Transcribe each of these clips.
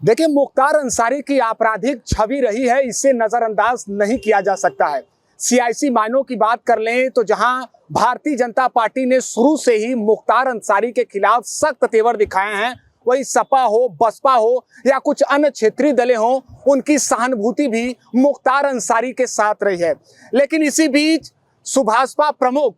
देखिए, मुख्तार अंसारी की आपराधिक छवि रही है, इसे नजरअंदाज नहीं किया जा सकता है। सियासी मायनों की बात कर लें तो जहां भारतीय जनता पार्टी ने शुरू से ही मुख्तार अंसारी के खिलाफ सख्त तेवर दिखाए हैं, वही सपा हो, बसपा हो या कुछ अन्य क्षेत्रीय दलें हों, उनकी सहानुभूति भी मुख्तार अंसारी के साथ रही है। लेकिन इसी बीच सुभाषपा प्रमुख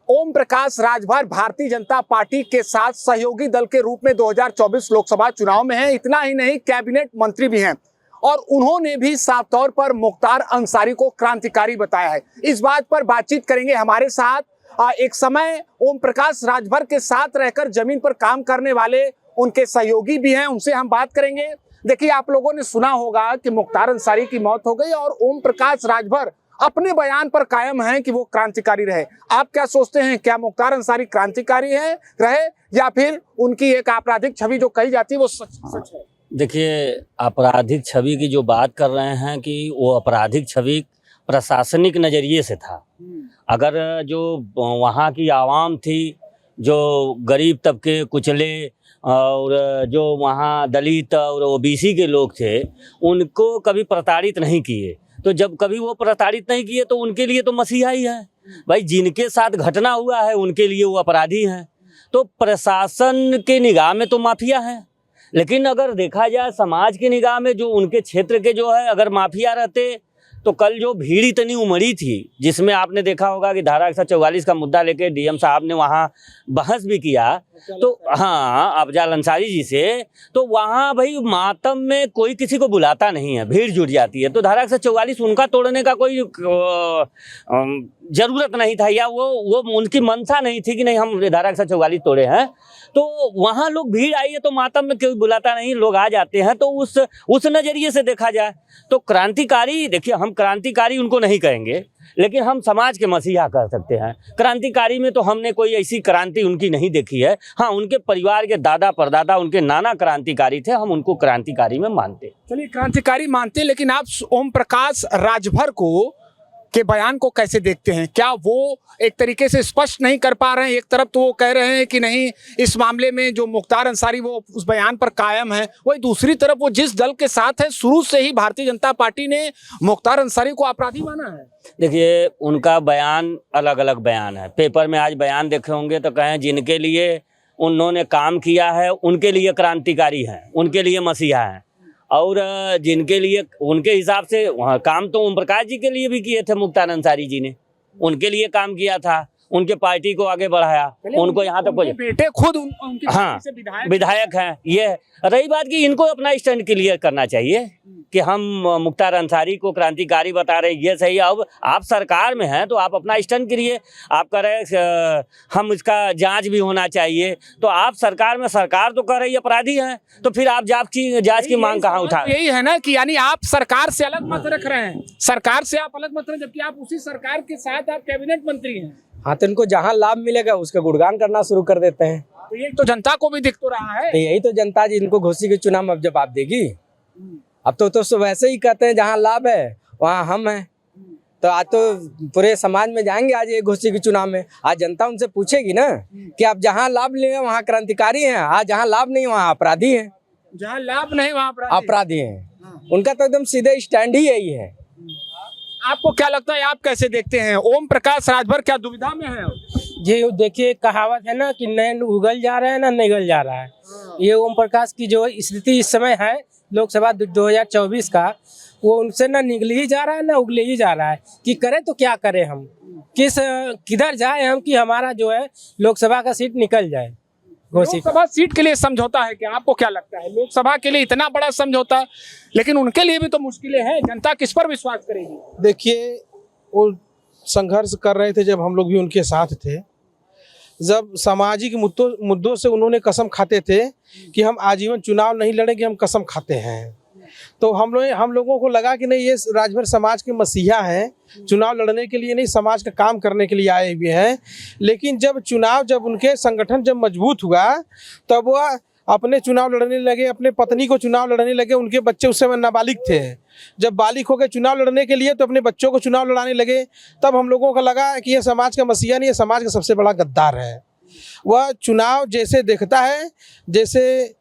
ओम प्रकाश राजभर भारतीय जनता पार्टी के साथ सहयोगी दल के रूप में 2024 लोकसभा चुनाव में हैं। इतना ही नहीं, कैबिनेट मंत्री भी हैं और उन्होंने भी साफ तौर पर मुख्तार अंसारी को क्रांतिकारी बताया है। इस बात पर बातचीत करेंगे हमारे साथ एक समय ओम प्रकाश राजभर के साथ रहकर जमीन पर काम करने वाले उनके सहयोगी भी हैं, उनसे हम बात करेंगे। देखिए, आप लोगों ने सुना होगा कि मुख्तार अंसारी की मौत हो गई और ओम प्रकाश राजभर अपने बयान पर कायम हैं कि वो क्रांतिकारी रहे। आप क्या सोचते हैं, क्या मुख्तार अंसारी क्रांतिकारी रहे या फिर उनकी एक आपराधिक छवि जो कही जाती है वो सच है? देखिए, आपराधिक छवि की जो बात कर रहे हैं कि वो आपराधिक छवि प्रशासनिक नज़रिए से था। अगर जो वहाँ की आवाम थी, जो गरीब तबके, कुचले और जो वहाँ दलित और ओबीसी के लोग थे, उनको कभी प्रताड़ित नहीं किए। तो जब कभी वो प्रताड़ित नहीं किए तो उनके लिए तो मसीहा ही है भाई। जिनके साथ घटना हुआ है उनके लिए वो अपराधी हैं। तो प्रशासन के निगाह में तो माफिया है, लेकिन अगर देखा जाए समाज की निगाह में जो उनके क्षेत्र के जो है अगर माफिया रहते तो कल जो भीड़ इतनी उमड़ी थी, जिसमें आपने देखा होगा कि धारा 144 का मुद्दा लेके डीएम साहब ने वहाँ बहस भी किया, तो हाँ, अफजल अंसारी जी से, तो वहाँ भाई मातम में कोई किसी को बुलाता नहीं है, भीड़ जुट जाती है। तो धारा 144 उनका तोड़ने का कोई ज़रूरत नहीं था, या वो उनकी मंशा नहीं थी कि नहीं हम धारा 144 तोड़े हैं। तो वहाँ लोग भीड़ आई है तो मातम में कोई बुलाता नहीं, लोग आ जाते हैं। तो उस नज़रिए से देखा जाए तो क्रांतिकारी, देखिए हम क्रांतिकारी उनको नहीं कहेंगे, लेकिन हम समाज के मसीहा कह सकते हैं। क्रांतिकारी में तो हमने कोई ऐसी क्रांति उनकी नहीं देखी है। हाँ, उनके परिवार के दादा परदादा, उनके नाना क्रांतिकारी थे, हम उनको क्रांतिकारी में मानते। चलिए, क्रांतिकारी मानते, लेकिन आप ओम प्रकाश राजभर को के बयान को कैसे देखते हैं? क्या वो एक तरीके से स्पष्ट नहीं कर पा रहे हैं? एक तरफ तो वो कह रहे हैं कि नहीं, इस मामले में जो मुख्तार अंसारी वो उस बयान पर कायम है, वही दूसरी तरफ वो जिस दल के साथ है, शुरू से ही भारतीय जनता पार्टी ने मुख्तार अंसारी को अपराधी माना है। देखिए, उनका बयान अलग अलग बयान है। पेपर में आज बयान देखे होंगे तो कहें जिनके लिए उन्होंने काम किया है उनके लिए क्रांतिकारी हैं, उनके लिए मसीहा हैं, और जिनके लिए उनके हिसाब से काम तो ओम प्रकाश जी के लिए भी किए थे मुख्तार अंसारी जी ने, उनके लिए काम किया था, उनके पार्टी को आगे बढ़ाया, उनको यहाँ तक पहुंचे। बेटे खुद उनके हाँ, विधायक हैं। ये रही बात कि इनको अपना स्टैंड क्लियर करना चाहिए कि हम मुख्तार अंसारी को क्रांतिकारी बता रहे, ये सही। अब आप सरकार में हैं तो आप अपना स्टैंड करिए। आप कह रहे हम इसका जांच भी होना चाहिए, तो आप सरकार में, सरकार तो कह रही अपराधी हैं, तो फिर आप जांच की मांग कहाँ उठा? यही है ना कि यानी आप सरकार से अलग मत रख रहे हैं, सरकार से आप अलग मत रहे, जबकि आप उसी सरकार के साथ आप कैबिनेट मंत्री हैं। हाँ, तो इनको जहाँ लाभ मिलेगा उसका गुणगान करना शुरू कर देते हैं। तो ये तो जनता को भी दिख तो रहा है। तो यही तो जनता जी इनको घोषी के चुनाव में अब जवाब देगी। अब तो वैसे ही कहते हैं जहाँ लाभ है वहाँ हम हैं। तो आज तो पूरे समाज में जाएंगे आज ये घोषी के चुनाव में। आज जनता उनसे पूछेगी ना कि आप जहाँ लाभ ले वहाँ क्रांतिकारी हैं, आज जहाँ लाभ नहीं वहाँ अपराधी हैं। जहाँ लाभ नहीं वहाँ अपराधी हैं। उनका तो एकदम सीधे स्टैंड ही यही है। आपको क्या लगता है, आप कैसे देखते हैं? ओम प्रकाश राजभर क्या दुविधा में है? जी देखिए, कहावत है ना कि न उगल जा रहा है ना निगल जा रहा है। ये ओम प्रकाश की जो स्थिति इस समय है लोकसभा 2024 का, वो उनसे ना निगल ही जा रहा है ना उगले ही जा रहा है कि करें तो क्या करें, हम किधर जाए हम कि हमारा जो है लोकसभा का सीट निकल जाए। लोकसभा सीट के लिए समझौता है क्या? आपको क्या लगता है, लोकसभा के लिए इतना बड़ा समझौता, लेकिन उनके लिए भी तो मुश्किलें हैं। जनता किस पर विश्वास करेगी? देखिए, वो संघर्ष कर रहे थे जब हम लोग भी उनके साथ थे। जब सामाजिक मुद्दों से उन्होंने कसम खाते थे कि हम आजीवन चुनाव नहीं लड़ेंगे, हम कसम खाते हैं। तो हम लोगों को लगा कि नहीं, ये राजभर समाज के मसीहा हैं, चुनाव लड़ने के लिए नहीं, समाज का काम करने के लिए आए हुए हैं। लेकिन जब उनके संगठन जब मजबूत हुआ तब वह अपने चुनाव लड़ने लगे, अपने पत्नी को चुनाव लड़ने लगे। उनके बच्चे उस समय नाबालिग थे। जब बालिग होकर चुनाव लड़ने के लिए तो अपने बच्चों को चुनाव लड़ाने लगे। तब हम लोगों को लगा कि यह समाज का मसीहा नहीं, यह समाज का सबसे बड़ा गद्दार है। वह चुनाव जैसे देखता है, जैसे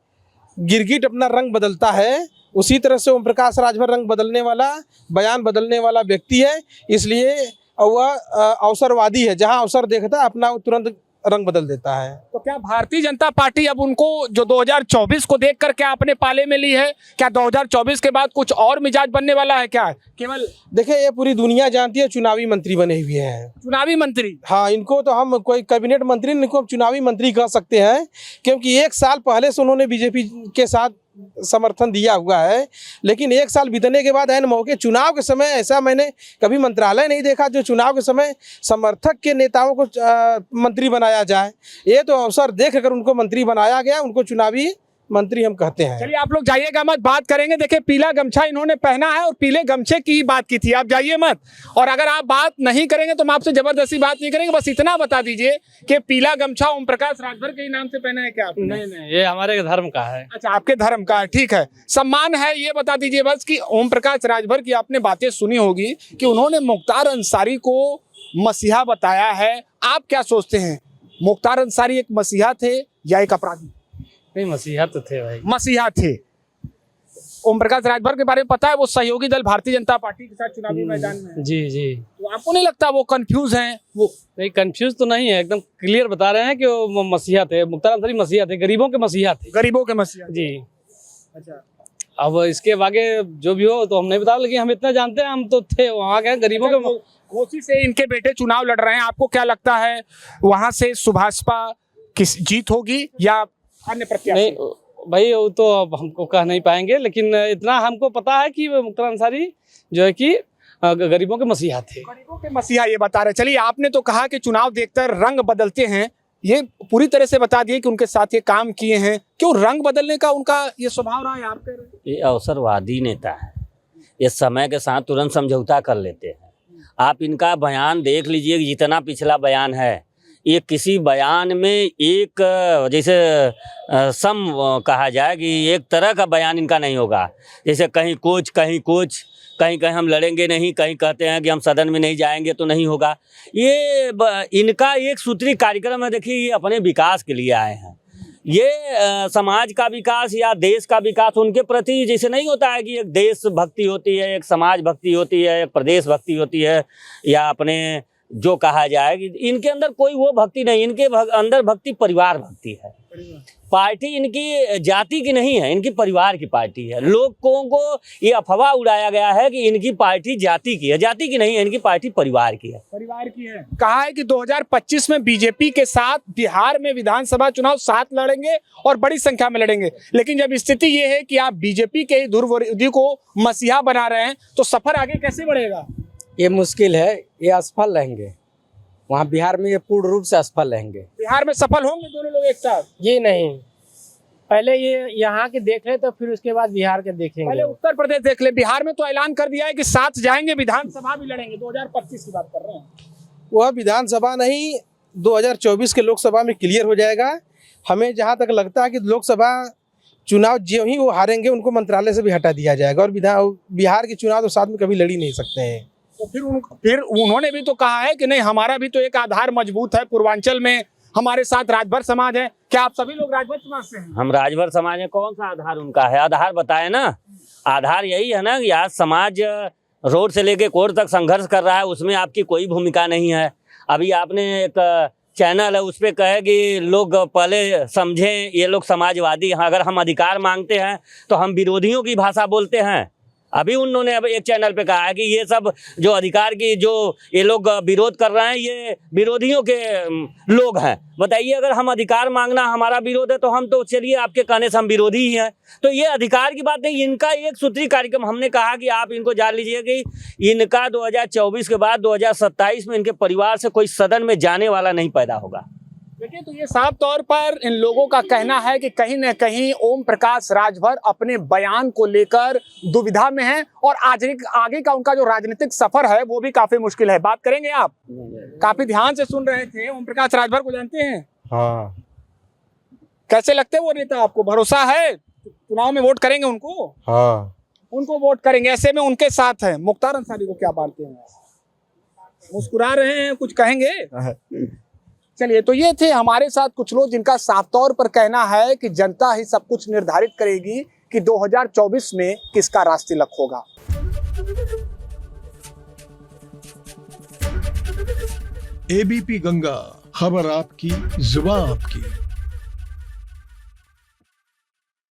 गिरगिट अपना रंग बदलता है, उसी तरह से ओम प्रकाश राजभर रंग बदलने वाला, बयान बदलने वाला व्यक्ति है। इसलिए वह अवसरवादी है, जहां अवसर देखता है अपना तुरंत रंग बदल देता है। तो क्या भारतीय जनता पार्टी अब उनको जो 2024 को देखकर क्या अपने पाले में ली है? क्या 2024 के बाद कुछ और मिजाज बनने वाला है क्या? केवल देखिए, ये पूरी दुनिया जानती है, चुनावी मंत्री बने हुए हैं। चुनावी मंत्री? हाँ, इनको तो हम कोई कैबिनेट मंत्री, इनको चुनावी मंत्री कह सकते हैं, क्योंकि 1 साल पहले से उन्होंने बीजेपी के साथ समर्थन दिया हुआ है। लेकिन 1 साल बीतने के बाद ऐन मौके चुनाव के समय ऐसा मैंने कभी मंत्रालय नहीं देखा जो चुनाव के समय समर्थक के नेताओं को मंत्री बनाया जाए। ये तो अवसर देख कर उनको मंत्री बनाया गया, उनको चुनावी मंत्री हम कहते हैं। चलिए आप लोग जाइएगा मत, बात करेंगे। देखिए पीला गमछा इन्होंने पहना है और पीले गमछे की ही बात की थी, आप जाइए मत। और अगर आप बात नहीं करेंगे तो हम आपसे जबरदस्ती बात नहीं करेंगे। बस इतना बता दीजिए कि पीला गमछा ओम प्रकाश राजभर के ही नाम से पहना है क्या आपने? नहीं, ये हमारे धर्म का है। अच्छा, आपके धर्म का है, ठीक है, सम्मान है। ये बता दीजिए बस कि ओम प्रकाश राजभर की आपने बातें सुनी होगी कि उन्होंने मुख्तार अंसारी को मसीहा बताया है। आप क्या सोचते हैं, मुख्तार अंसारी एक मसीहा थे या एक अपराधी? नहीं, मसीहा तो थे भाई। मसीहा थे। ओम प्रकाश राजभर के बारे में पता है, वो सहयोगी दल भारतीय जनता पार्टी के साथ चुनावी मैदान में है। जी जी। तो आपको नहीं लगता वो कंफ्यूज हैं? वो नहीं, कंफ्यूज तो नहीं है, एकदम क्लियर बता रहे हैं कि वो मसीहा थे, मुख्तार अंसारी मसीहा थे, गरीबों के मसीहा थे। गरीबों के मसीहा? जी। अच्छा, अब इसके आगे जो भी हो तो हम नहीं बता, लेकिन हम इतना जानते हैं, हम तो थे वहाँ के गरीबों के। घोसी से इनके बेटे चुनाव लड़ रहे हैं, आपको क्या लगता है वहां से सुभाषपा किस जीत होगी या अन्य प्रत्याशी? नहीं भाई, वो तो अब हमको कह नहीं पाएंगे, लेकिन इतना हमको पता है कि मुख्तार अंसारी जो है कि गरीबों के मसीहा थे। गरीबों के मसीहा ये बता रहे। चलिए, आपने तो कहा कि चुनाव देखकर रंग बदलते हैं, ये पूरी तरह से बता दिए कि उनके साथ ये काम किए हैं। क्यों रंग बदलने का उनका ये स्वभाव रहा है? आप कह रहे हैं ये अवसरवादी नेता है, ये समय के साथ तुरंत समझौता कर लेते हैं। आप इनका बयान देख लीजिए, जितना पिछला बयान है, ये किसी बयान में एक जैसे सम कहा जाए कि एक तरह का बयान इनका नहीं होगा। जैसे कहीं कुछ कहीं कुछ, कहीं कहीं हम लड़ेंगे नहीं, कहीं कहते हैं कि हम सदन में नहीं जाएंगे तो नहीं होगा। ये इनका एक सूत्री कार्यक्रम है। देखिए, ये अपने विकास के लिए आए हैं। ये समाज का विकास या देश का विकास उनके प्रति जैसे नहीं होता है कि एक देश भक्ति होती है, एक समाज भक्ति होती है, एक प्रदेश भक्ति होती है, या अपने जो कहा जाए कि इनके अंदर कोई वो भक्ति नहीं। इनके अंदर भक्ति परिवार भक्ति है। पार्टी इनकी जाति की नहीं है, इनकी परिवार की पार्टी है। लोगों को ये अफवाह उड़ाया गया है कि इनकी पार्टी जाति की है, जाति की नहीं है, इनकी पार्टी परिवार की है। परिवार की है। कहा है कि 2025 में बीजेपी के साथ बिहार में विधानसभा चुनाव साथ लड़ेंगे और बड़ी संख्या में लड़ेंगे। लेकिन जब स्थिति ये है कि आप बीजेपी के ही ध्रुवविरोधी को मसीहा बना रहे हैं, तो सफर आगे कैसे बढ़ेगा? ये मुश्किल है, ये असफल रहेंगे। वहाँ बिहार में ये पूर्ण रूप से असफल रहेंगे। बिहार में सफल होंगे दोनों लोग एक साथ? ये नहीं, पहले ये यहाँ के देख ले तो फिर उसके बाद बिहार के देखेंगे। पहले उत्तर प्रदेश देख ले। बिहार में तो ऐलान कर दिया है कि साथ जाएंगे, विधानसभा भी लड़ेंगे। 2025 की बात कर रहे हैं। वह विधानसभा नहीं, 2024 के लोकसभा में क्लियर हो जाएगा। हमें जहाँ तक लगता है कि लोकसभा चुनाव जो ही वो हारेंगे, उनको मंत्रालय से भी हटा दिया जाएगा, और बिहार के चुनाव तो साथ में कभी लड़ ही नहीं सकते हैं। तो फिर उन्होंने भी तो कहा है कि नहीं, हमारा भी तो एक आधार मजबूत है, पूर्वांचल में हमारे साथ राजभर समाज है। क्या आप सभी लोग राजभर समाज से हैं? हम राजभर समाज में। कौन सा आधार उनका है? आधार बताए ना। आधार यही है ना कि आज समाज रोड से लेके कोर्ट तक संघर्ष कर रहा है, उसमें आपकी कोई भूमिका नहीं है। अभी आपने एक चैनल है, उस पर कहे कि लोग पहले समझें, ये लोग समाजवादी हैं। अगर हम अधिकार मांगते हैं तो हम विरोधियों की भाषा बोलते हैं। अभी उन्होंने अब एक चैनल पे कहा है कि ये सब जो अधिकार की जो ये लोग विरोध कर रहे हैं, ये विरोधियों के लोग हैं। बताइए, अगर हम अधिकार मांगना हमारा विरोध है तो हम तो चलिए आपके कहने से हम विरोधी ही हैं। तो ये अधिकार की बात नहीं, इनका एक सूत्री कार्यक्रम। हमने कहा कि आप इनको जान लीजिए कि इनका 2024 के बाद 2027 में इनके परिवार से कोई सदन में जाने वाला नहीं पैदा होगा। देखिए, तो ये साफ तौर पर इन लोगों का कहना है कि कहीं न कहीं ओम प्रकाश राजभर अपने बयान को लेकर दुविधा में है, और आगे का उनका जो राजनीतिक सफर है वो भी काफी मुश्किल है। बात करेंगे आप? काफी ध्यान से सुन रहे थे। ओम प्रकाश राजभर को जानते हैं? हाँ। कैसे लगते हैं वो नेता आपको? भरोसा है चुनाव में वोट करेंगे उनको? हाँ, उनको वोट करेंगे। ऐसे में उनके साथ है। मुख्तार अंसारी को क्या मानते हैं? मुस्कुरा रहे हैं, कुछ कहेंगे? चलिए, तो ये थे हमारे साथ कुछ लोग जिनका साफ तौर पर कहना है कि जनता ही सब कुछ निर्धारित करेगी कि 2024 में किसका राष्ट्रीय तिलक होगा। एबीपी गंगा, खबर आपकी, जुबान आपकी।